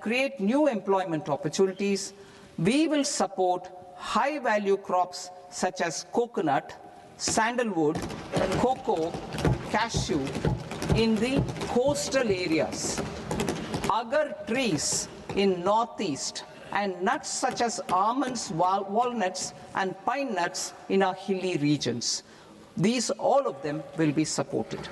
create new employment opportunities. We will support high-value crops such as coconut, sandalwood, cocoa, cashew in the coastal areas, agar trees in northeast, and nuts such as almonds, walnuts, and pine nuts in our hilly regions. These, all of them, will be supported.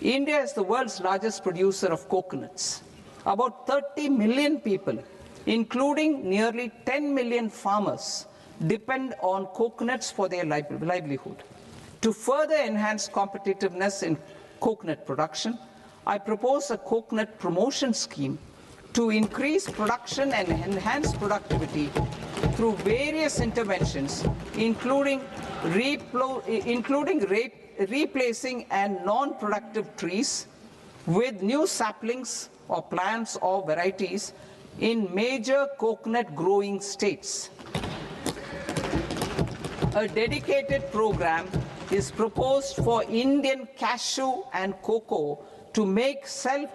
India is the world's largest producer of coconuts. About 30 million people, including nearly 10 million farmers, depend on coconuts for their livelihood. To further enhance competitiveness in coconut production, I propose a coconut promotion scheme to increase production and enhance productivity through various interventions, including replacing and non-productive trees with new saplings or plants or varieties in major coconut growing states. A dedicated program is proposed for Indian cashew and cocoa to make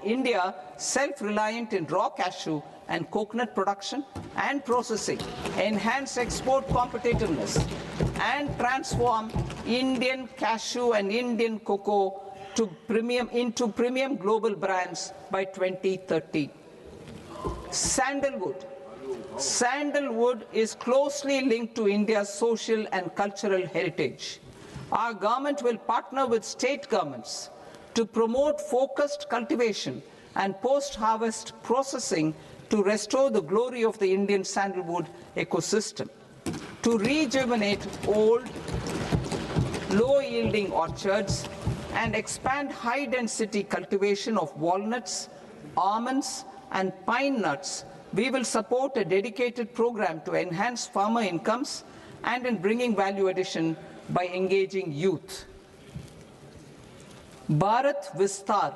India self-reliant in raw cashew and coconut production and processing, enhance export competitiveness, and transform Indian cashew and Indian cocoa into premium global brands by 2030. Sandalwood. Sandalwood is closely linked to India's social and cultural heritage. Our government will partner with state governments to promote focused cultivation and post-harvest processing to restore the glory of the Indian sandalwood ecosystem, to rejuvenate old, low-yielding orchards, and expand high-density cultivation of walnuts, almonds, and pine nuts. We will support a dedicated program to enhance farmer incomes and in bringing value addition by engaging youth. Bharat Vistar,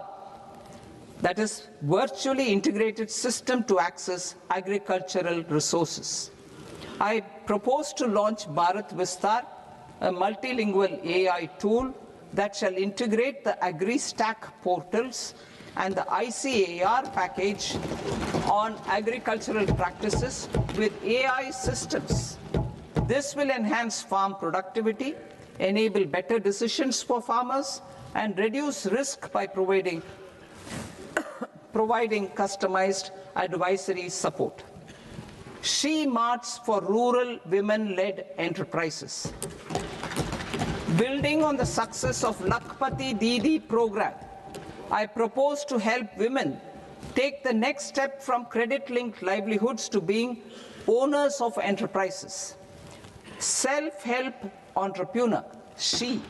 that is virtually integrated system to access agricultural resources. I propose to launch Bharat Vistar, a multilingual AI tool that shall integrate the AgriStack portals and the ICAR package on agricultural practices with AI systems. This will enhance farm productivity, enable better decisions for farmers, and reduce risk by providing customized advisory support. She Marts for rural women-led enterprises. Building on the success of Lakpati Didi program, I propose to help women take the next step from credit-linked livelihoods to being owners of enterprises. Self-help entrepreneur, She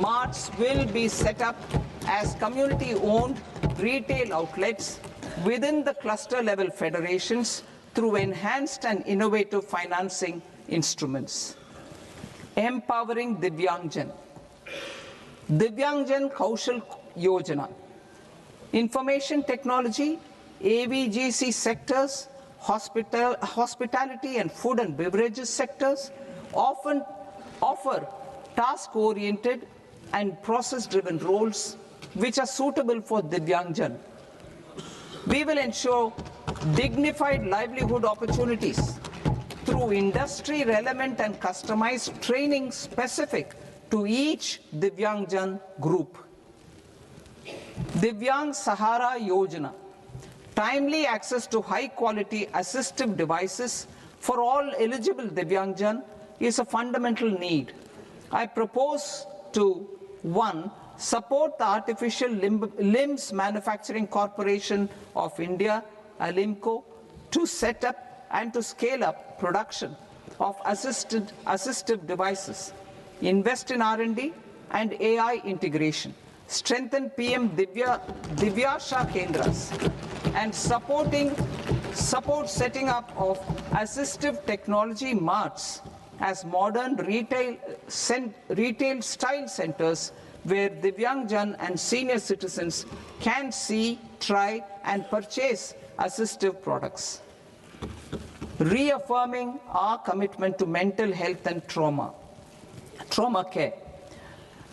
Marts will be set up as community-owned retail outlets within the cluster-level federations through enhanced and innovative financing instruments. Empowering Divyangjan. Divyangjan Kaushal Yojana. Information technology, AVGC sectors, hospitality and food and beverages sectors often offer task-oriented and process-driven roles which are suitable for Divyangjan. We will ensure dignified livelihood opportunities through industry-relevant and customized training specific to each Divyangjan group. Divyang Sahara Yojana. Timely access to high-quality assistive devices for all eligible Divyangjan is a fundamental need. I propose to 1. Support the Artificial Limbs Manufacturing Corporation of India, ALIMCO, to set up and to scale up production of assistive devices, invest in R&D and AI integration, strengthen PM Divyasha Kendras, and support setting up of assistive technology marts as modern retail style centers where Divyangjan and senior citizens can see, try and purchase assistive products. Reaffirming our commitment to mental health and trauma care.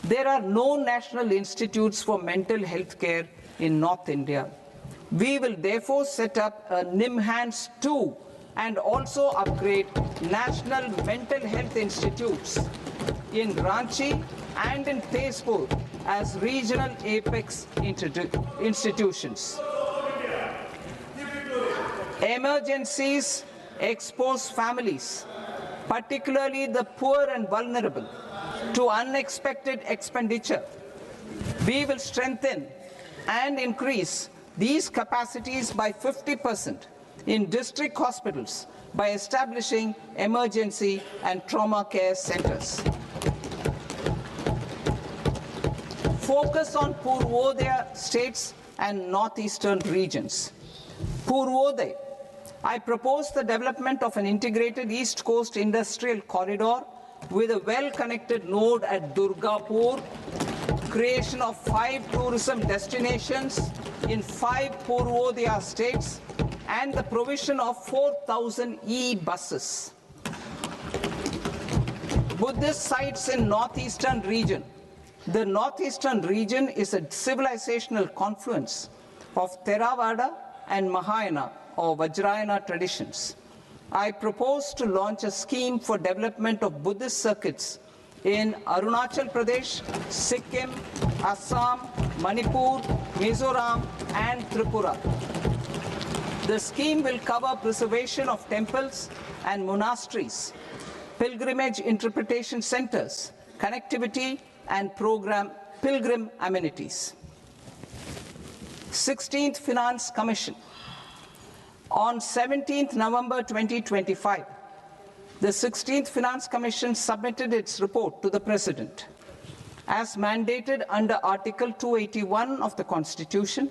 There are no national institutes for mental health care in North India. We will therefore set up a NIMHANS 2 and also upgrade national mental health institutes in Ranchi and in Tezpur as regional apex institutions. Emergencies expose families, particularly the poor and vulnerable, to unexpected expenditure. We will strengthen and increase these capacities by 50% in district hospitals by establishing emergency and trauma care centers. Focus on Purvodaya states and northeastern regions. Purvodaya, I propose the development of an integrated East Coast industrial corridor with a well-connected node at Durgapur, creation of 5 tourism destinations in 5 Purvodaya states, and the provision of 4,000 e-buses. Buddhist sites in northeastern region. The northeastern region is a civilizational confluence of Theravada and Mahayana or Vajrayana traditions. I propose to launch a scheme for development of Buddhist circuits in Arunachal Pradesh, Sikkim, Assam, Manipur, Mizoram, and Tripura. The scheme will cover preservation of temples and monasteries, pilgrimage interpretation centers, connectivity, and pilgrim amenities. 16th Finance Commission. On 17th November 2025, the 16th Finance Commission submitted its report to the President. As mandated under Article 281 of the Constitution,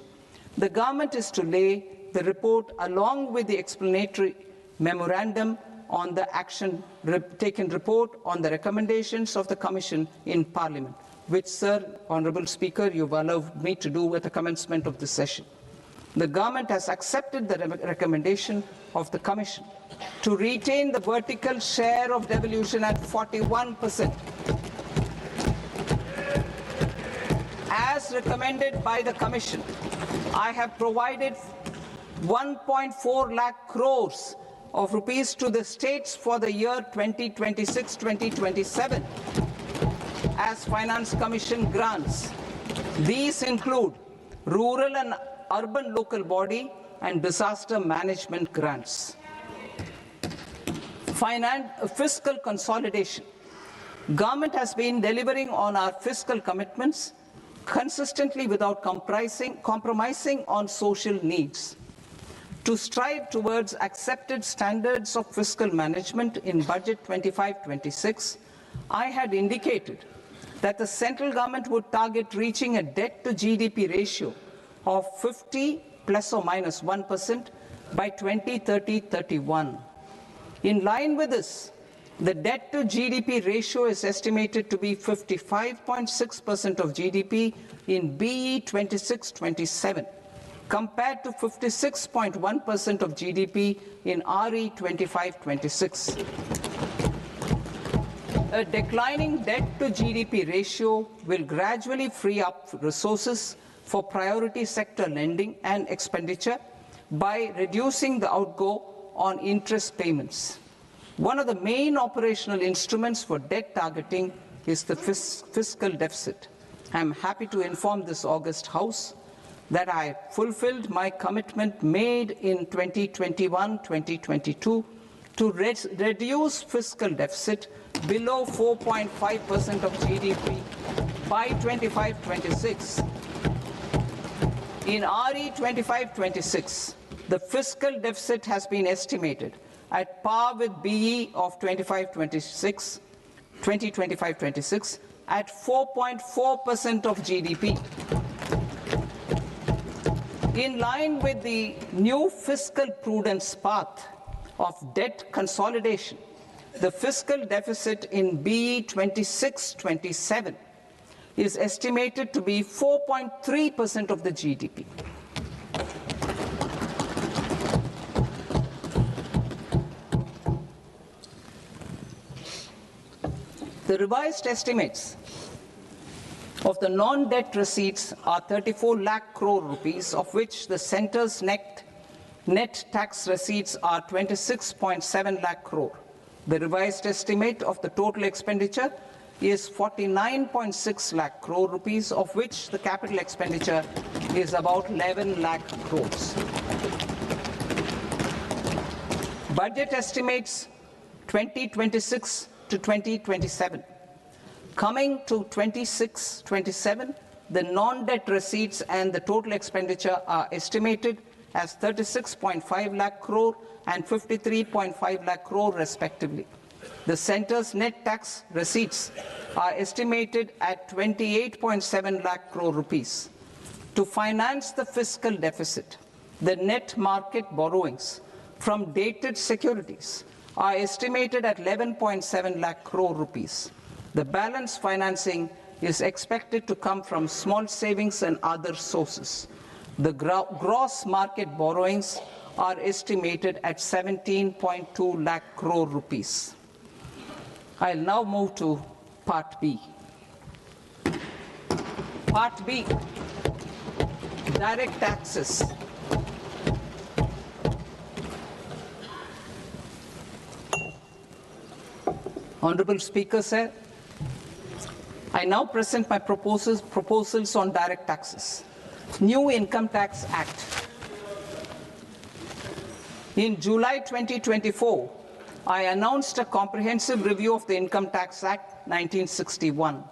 the government is to lay the report along with the explanatory memorandum on the action taken report on the recommendations of the Commission in Parliament, which, Sir, Honourable Speaker, you've allowed me to do at the commencement of this session. The government has accepted the recommendation of the Commission to retain the vertical share of devolution at 41%. As recommended by the Commission, I have provided 1.4 lakh crores of rupees to the states for the year 2026-2027 as Finance Commission grants. These include rural and urban local body and disaster management grants. Fiscal consolidation. Government has been delivering on our fiscal commitments consistently without compromising on social needs. To strive towards accepted standards of fiscal management in Budget 25-26, I had indicated that the central government would target reaching a debt to GDP ratio of 50 plus or minus 1% by 2030-31. In line with this, the debt to GDP ratio is estimated to be 55.6% of GDP in BE 26-27. compared to 56.1% of GDP in RE 25-26. A declining debt to GDP ratio will gradually free up resources for priority sector lending and expenditure by reducing the outgo on interest payments. One of the main operational instruments for debt targeting is the fiscal deficit. I am happy to inform this august House that I fulfilled my commitment made in 2021-2022 to reduce fiscal deficit below 4.5% of GDP by 25-26. In RE 25-26, the fiscal deficit has been estimated at par with BE of 2025-26 at 4.4% of GDP. In line with the new fiscal prudence path of debt consolidation, the fiscal deficit in BE 26-27 is estimated to be 4.3% of the GDP. The revised estimates Of the non-debt receipts are 34 lakh crore rupees, of which the centre's net tax receipts are 26.7 lakh crore. The revised estimate of the total expenditure is 49.6 lakh crore rupees, of which the capital expenditure is about 11 lakh crores. Budget estimates 2026 to 2027. Coming to 26-27, the non-debt receipts and the total expenditure are estimated as 36.5 lakh crore and 53.5 lakh crore respectively. The centre's net tax receipts are estimated at 28.7 lakh crore rupees. To finance the fiscal deficit, the net market borrowings from dated securities are estimated at 11.7 lakh crore rupees. The balance financing is expected to come from small savings and other sources. The gross market borrowings are estimated at 17.2 lakh crore rupees. I'll now move to Part B. Part B, direct taxes. Honorable Speaker, sir, I now present my proposals on direct taxes. New Income Tax Act. In July 2024, I announced a comprehensive review of the Income Tax Act 1961.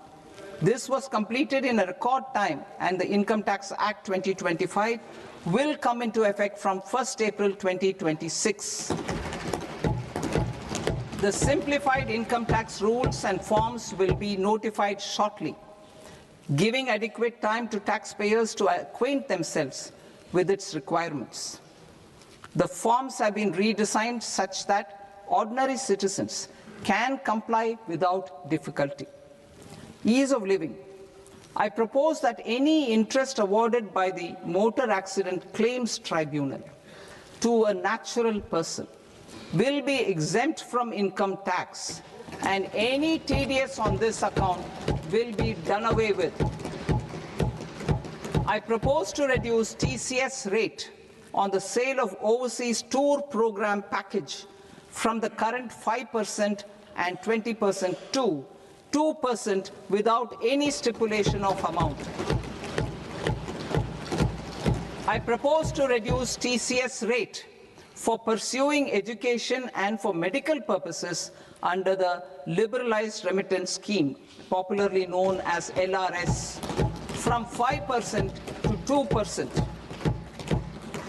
This was completed in a record time, and the Income Tax Act 2025 will come into effect from 1st April 2026. The simplified income tax rules and forms will be notified shortly, giving adequate time to taxpayers to acquaint themselves with its requirements. The forms have been redesigned such that ordinary citizens can comply without difficulty. Ease of living. I propose that any interest awarded by the Motor Accident Claims Tribunal to a natural person will be exempt from income tax, and any TDS on this account will be done away with. I propose to reduce TCS rate on the sale of overseas tour program package from the current 5% and 20% to 2% without any stipulation of amount. I propose to reduce TCS rate for pursuing education and for medical purposes under the Liberalized Remittance Scheme, popularly known as LRS, from 5% to 2%.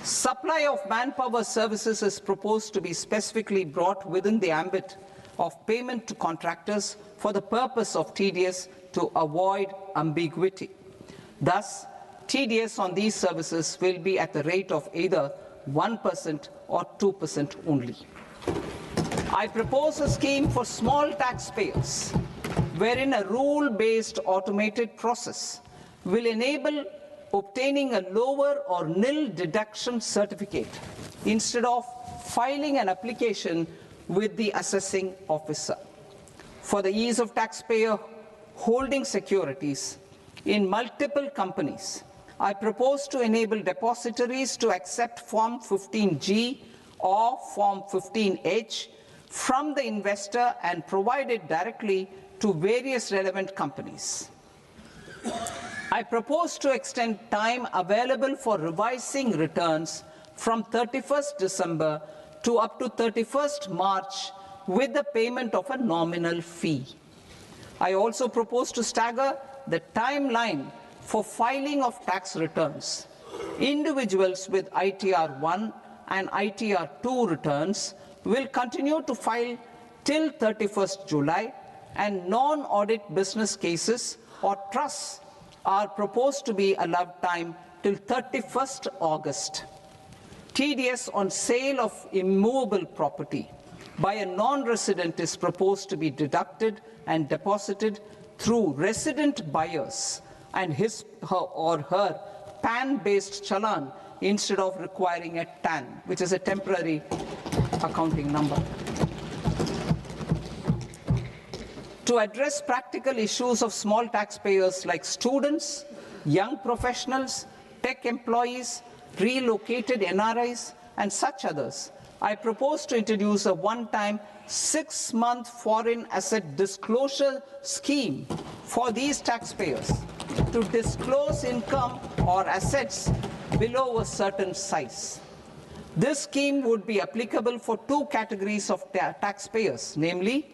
Supply of manpower services is proposed to be specifically brought within the ambit of payment to contractors for the purpose of TDS to avoid ambiguity. Thus, TDS on these services will be at the rate of either 1% or 2% only. I propose a scheme for small taxpayers, wherein a rule-based automated process will enable obtaining a lower or nil deduction certificate instead of filing an application with the assessing officer. For the ease of taxpayer holding securities in multiple companies, I propose to enable depositories to accept Form 15G or Form 15H from the investor and provide it directly to various relevant companies. I propose to extend time available for revising returns from 31st December to up to 31st March with the payment of a nominal fee. I also propose to stagger the timeline for filing of tax returns. Individuals with ITR 1 and ITR 2 returns will continue to file till 31st July, and non-audit business cases or trusts are proposed to be allowed time till 31st August. TDS on sale of immovable property by a non-resident is proposed to be deducted and deposited through resident buyers and his or her PAN-based challan instead of requiring a TAN, which is a temporary accounting number. to address practical issues of small taxpayers like students, young professionals, tech employees, relocated NRIs, and such others, I propose to introduce a one-time 6-month foreign asset disclosure scheme for these taxpayers to disclose income or assets below a certain size. This scheme would be applicable for two categories of taxpayers, namely,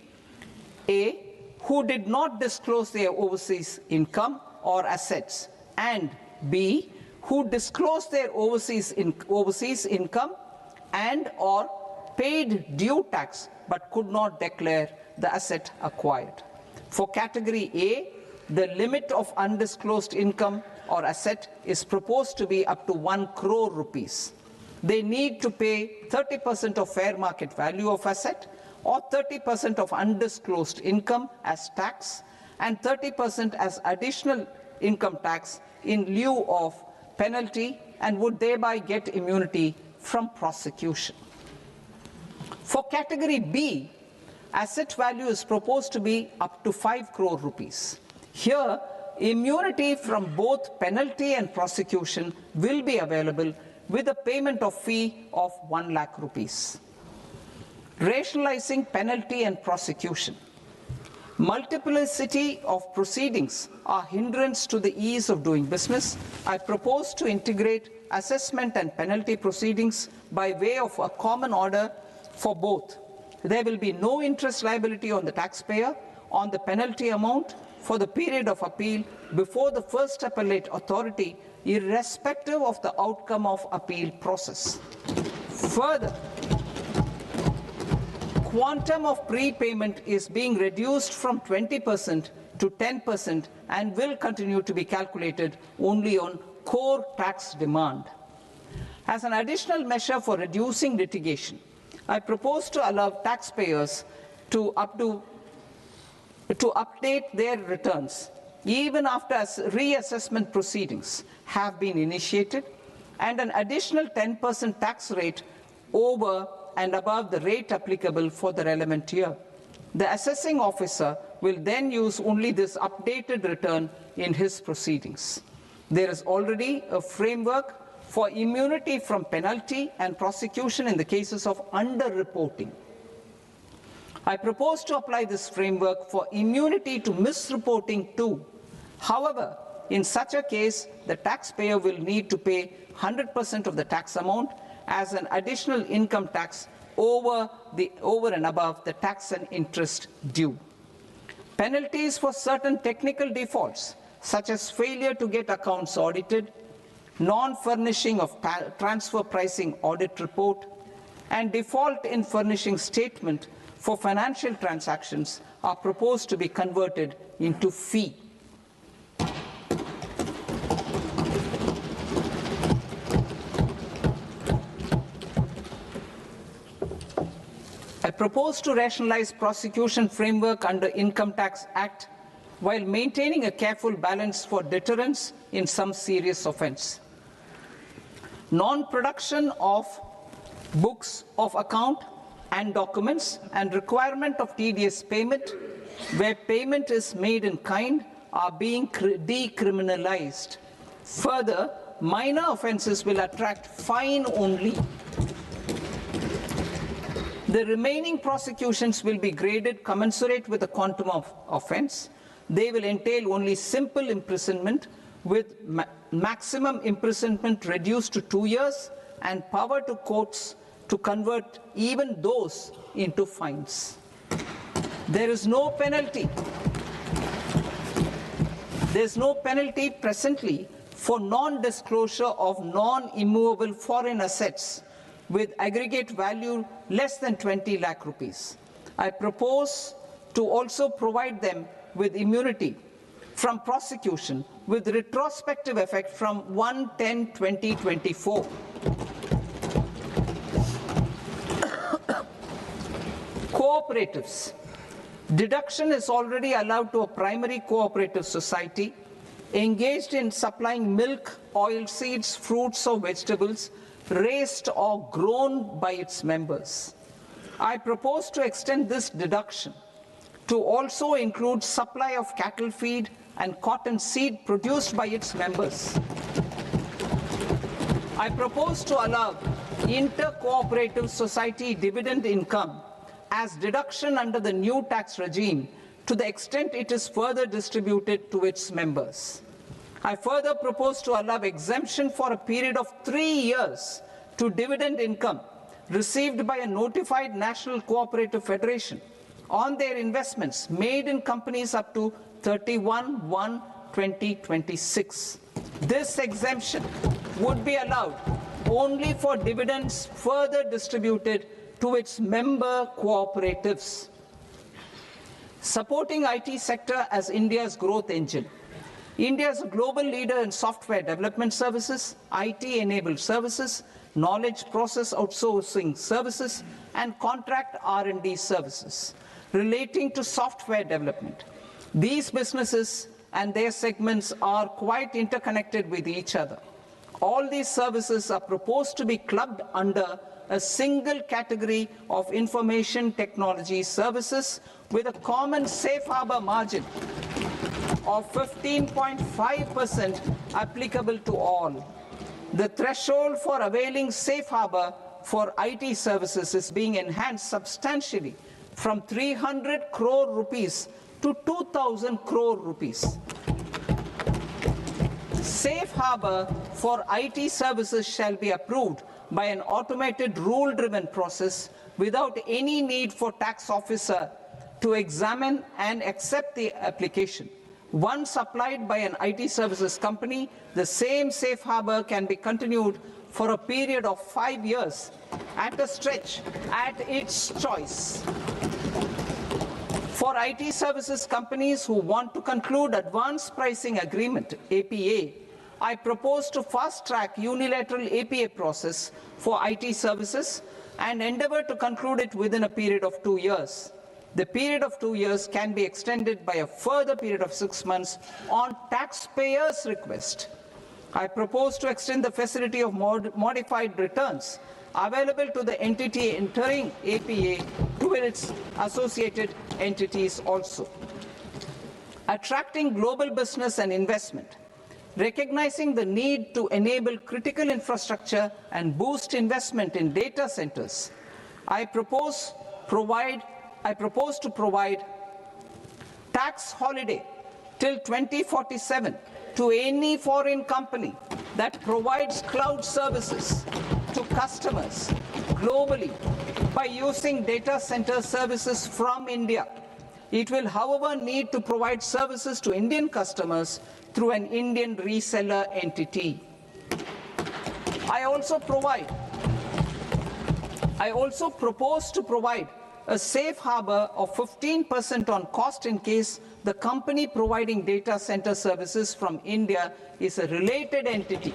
A, who did not disclose their overseas income or assets, and B, who disclosed their overseas income and or paid due tax but could not declare the asset acquired. For category A, the limit of undisclosed income or asset is proposed to be up to 1 crore rupees. They need to pay 30% of fair market value of asset or 30% of undisclosed income as tax and 30% as additional income tax in lieu of penalty and would thereby get immunity from prosecution. For category B, asset value is proposed to be up to 5 crore rupees. Here, immunity from both penalty and prosecution will be available with a payment of fee of 1 lakh rupees. Rationalizing penalty and prosecution. Multiplicity of proceedings are hindrance to the ease of doing business. I propose to integrate assessment and penalty proceedings by way of a common order for both. There will be no interest liability on the taxpayer on the penalty amount for the period of appeal before the first appellate authority, irrespective of the outcome of appeal process. Further, quantum of prepayment is being reduced from 20% to 10% and will continue to be calculated only on core tax demand. As an additional measure for reducing litigation, I propose to allow taxpayers to update their returns even after reassessment proceedings have been initiated, and an additional 10% tax rate over and above the rate applicable for the relevant year. The assessing officer will then use only this updated return in his proceedings. There is already a framework for immunity from penalty and prosecution in the cases of underreporting. I propose to apply this framework for immunity to misreporting too. However, in such a case, the taxpayer will need to pay 100% of the tax amount as an additional income tax over and above the tax and interest due. Penalties for certain technical defaults, such as failure to get accounts audited, non-furnishing of transfer pricing audit report, and default in furnishing statement for financial transactions are proposed to be converted into fee. I propose to rationalize prosecution framework under Income Tax Act while maintaining a careful balance for deterrence in some serious offence. Non-production of books of account and documents and requirement of TDS payment where payment is made in kind are being decriminalized. Further, minor offences will attract fine only. The remaining prosecutions will be graded commensurate with the quantum of offence. They will entail only simple imprisonment with maximum imprisonment reduced to 2 years and power to courts to convert even those into fines. There is no penalty. There is no penalty presently for non-disclosure of non-immovable foreign assets with aggregate value less than 20 lakh rupees. I propose to also provide them with immunity from prosecution with retrospective effect from 1/10/2024. Cooperatives. Deduction is already allowed to a primary cooperative society engaged in supplying milk, oilseeds, fruits or vegetables raised or grown by its members. I propose to extend this deduction to also include supply of cattle feed and cotton seed produced by its members. I propose to allow inter-cooperative society dividend income as deduction under the new tax regime to the extent it is further distributed to its members. I further propose to allow exemption for a period of 3 years to dividend income received by a notified national cooperative federation on their investments made in companies up to 31/1/2026. This exemption would be allowed only for dividends further distributed to its member cooperatives. Supporting IT sector as India's growth engine. India is a global leader in software development services, IT-enabled services, knowledge process outsourcing services, and contract R&D services relating to software development. These businesses and their segments are quite interconnected with each other. All these services are proposed to be clubbed under a single category of information technology services with a common safe harbor margin of 15.5% applicable to all. The threshold for availing safe harbor for IT services is being enhanced substantially from 300 crore rupees to 2,000 crore rupees. Safe harbor for IT services shall be approved by an automated rule-driven process without any need for tax officer to examine and accept the application. Once applied by an IT services company, the same safe harbor can be continued for a period of 5 years at a stretch at its choice. For IT services companies who want to conclude advanced pricing agreement, APA, I propose to fast-track unilateral APA process for IT services and endeavor to conclude it within a period of 2 years. The period of 2 years can be extended by a further period of 6 months on taxpayers' request. I propose to extend the facility of modified returns available to the entity entering APA to its associated entities also. Attracting global business and investment. Recognizing the need to enable critical infrastructure and boost investment in data centers, I propose to provide tax holiday till 2047 to any foreign company that provides cloud services to customers globally by using data center services from India. It will, however, need to provide services to Indian customers through an Indian reseller entity. I also propose to provide a safe harbor of 15% on cost in case the company providing data center services from India is a related entity.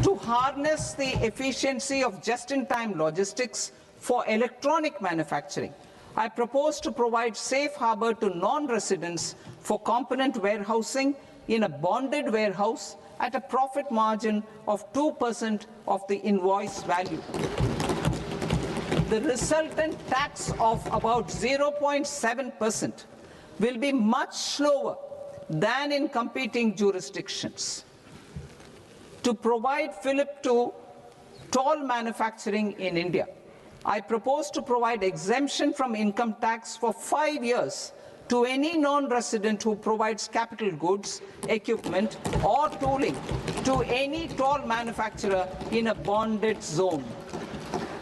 To harness the efficiency of just-in-time logistics for electronic manufacturing, I propose to provide safe harbor to non-residents for component warehousing in a bonded warehouse at a profit margin of 2% of the invoice value. The resultant tax of about 0.7% will be much lower than in competing jurisdictions. To provide fillip to toll manufacturing in India, I propose to provide exemption from income tax for 5 years to any non-resident who provides capital goods, equipment, or tooling to any toll manufacturer in a bonded zone.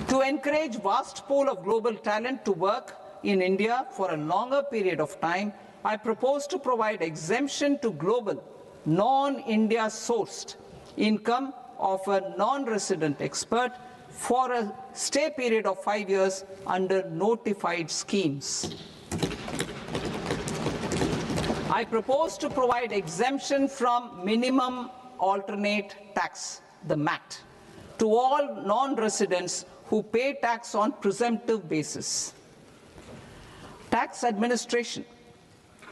To encourage vast pool of global talent to work in India for a longer period of time, I propose to provide exemption to global, non-India sourced income of a non-resident expert for a stay period of 5 years under notified schemes. I propose to provide exemption from minimum alternate tax, the MAT, to all non-residents who pay tax on presumptive basis. Tax administration.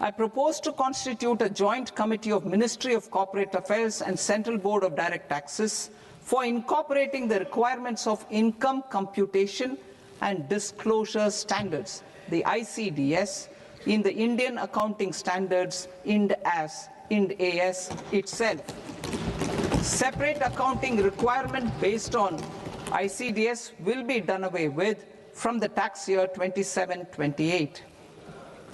I propose to constitute a joint committee of Ministry of Corporate Affairs and Central Board of Direct Taxes for incorporating the requirements of income computation and disclosure standards the ICDS, in the Indian Accounting Standards, Ind AS itself. Separate accounting requirement based on ICDS will be done away with from the tax year 27-28.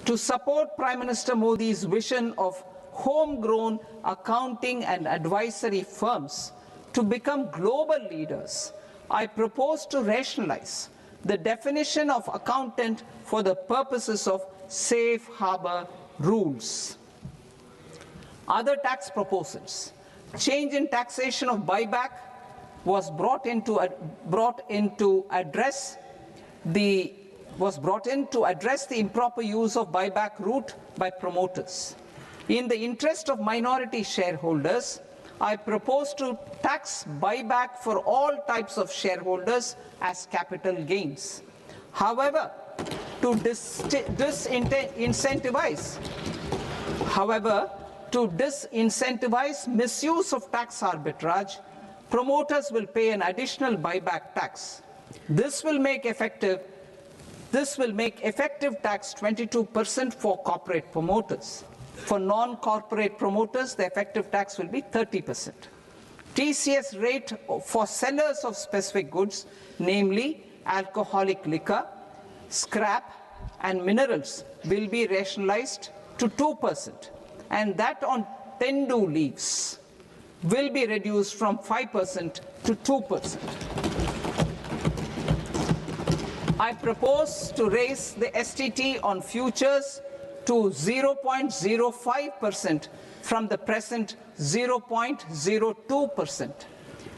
To support Prime Minister Modi's vision of homegrown accounting and advisory firms to become global leaders, I propose to rationalize the definition of accountant for the purposes of safe harbor rules. Other tax proposals. Change in taxation of buyback was brought in to address the improper use of buyback route by promoters. In the interest of minority shareholders, I propose to tax buyback for all types of shareholders as capital gains. However, to disincentivize misuse of tax arbitrage, promoters will pay an additional buyback tax. This will make effective tax 22% for corporate promoters. For non-corporate promoters, the effective tax will be 30%. TCS rate for sellers of specific goods, namely alcoholic liquor, scrap, and minerals, will be rationalized to 2%, and that on tendu leaves will be reduced from 5% to 2%. I propose to raise the STT on futures to 0.05% from the present 0.02%.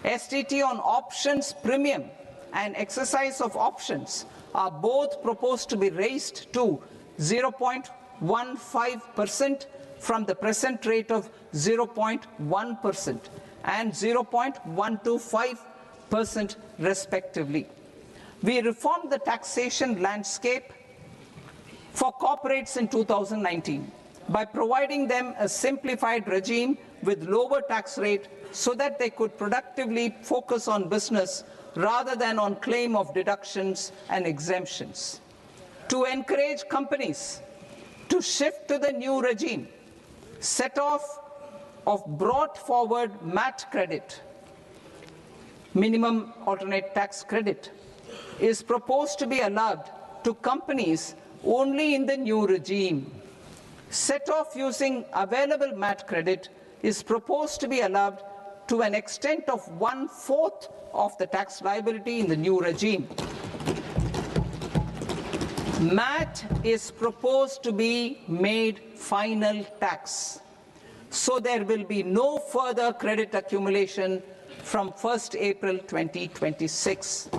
STT on options premium and exercise of options are both proposed to be raised to 0.15% from the present rate of 0.1% and 0.125% respectively. We reformed the taxation landscape for corporates in 2019 by providing them a simplified regime with lower tax rate so that they could productively focus on business rather than on claim of deductions and exemptions. To encourage companies to shift to the new regime, set off of brought forward MAT credit, minimum alternate tax credit, is proposed to be allowed to companies only in the new regime. Set off using available MAT credit is proposed to be allowed to an extent of 1/4 of the tax liability in the new regime. MAT is proposed to be made final tax, so there will be no further credit accumulation from 1st April 2026.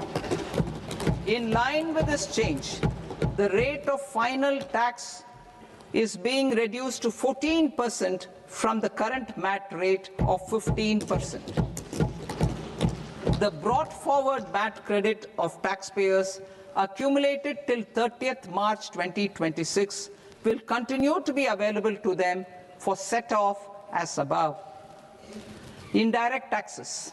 In line with this change, the rate of final tax is being reduced to 14% from the current MAT rate of 15%. The brought forward MAT credit of taxpayers accumulated till 30th March 2026 will continue to be available to them for set-off as above. Indirect taxes.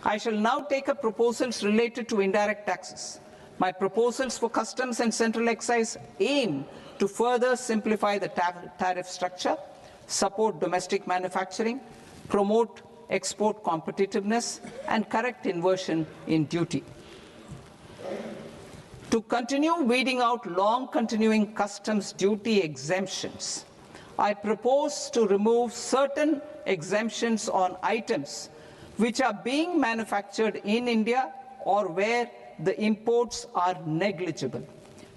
I shall now take up proposals related to indirect taxes. My proposals for customs and central excise aim to further simplify the tariff structure, support domestic manufacturing, promote export competitiveness, and correct inversion in duty. To continue weeding out long-continuing customs duty exemptions, I propose to remove certain exemptions on items which are being manufactured in India or where the imports are negligible.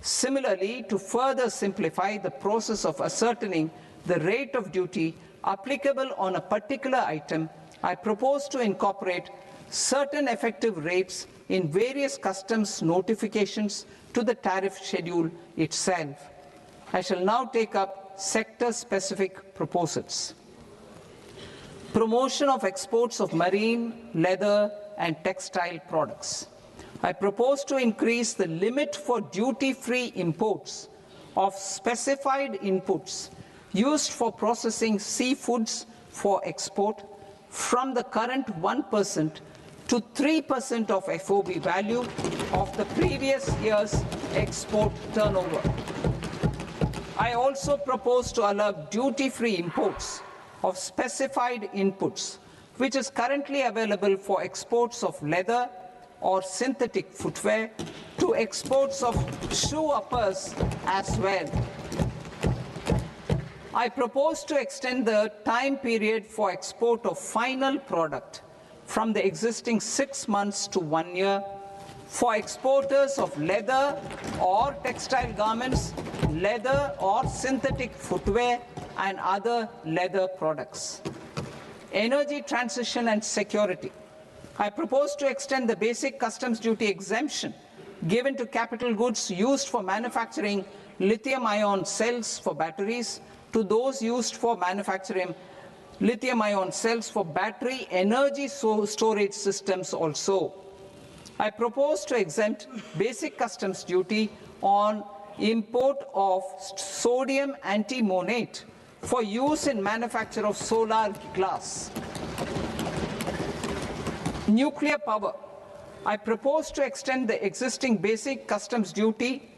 Similarly, to further simplify the process of ascertaining the rate of duty applicable on a particular item, I propose to incorporate certain effective rates in various customs notifications to the tariff schedule itself. I shall now take up sector-specific proposals. Promotion of exports of marine, leather, and textile products. I propose to increase the limit for duty-free imports of specified inputs used for processing seafoods for export from the current 1% to 3% of FOB value of the previous year's export turnover. I also propose to allow duty-free imports of specified inputs, which is currently available for exports of leather or synthetic footwear, to exports of shoe uppers as well. I propose to extend the time period for export of final product from the existing 6 months to 1 year for exporters of leather or textile garments, leather or synthetic footwear, and other leather products. Energy transition and security. I propose to extend the basic customs duty exemption given to capital goods used for manufacturing lithium-ion cells for batteries to those used for manufacturing lithium-ion cells for battery energy storage systems also. I propose to exempt basic customs duty on import of sodium antimonate for use in manufacture of solar glass. Nuclear power. I propose to extend the existing basic customs duty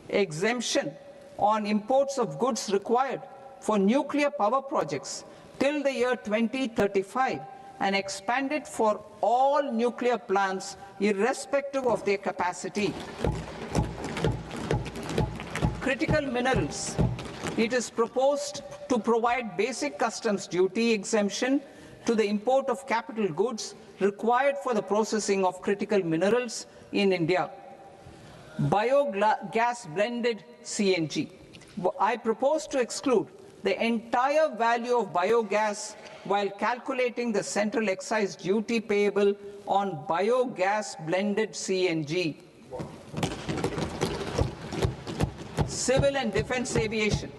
exemption on imports of goods required for nuclear power projects till the year 2035 and expand it for all nuclear plants irrespective of their capacity. Critical minerals. It is proposed to provide basic customs duty exemption to the import of capital goods required for the processing of critical minerals in India. Biogas blended CNG. I propose to exclude the entire value of biogas while calculating the central excise duty payable on biogas blended CNG. Civil and defense aviation.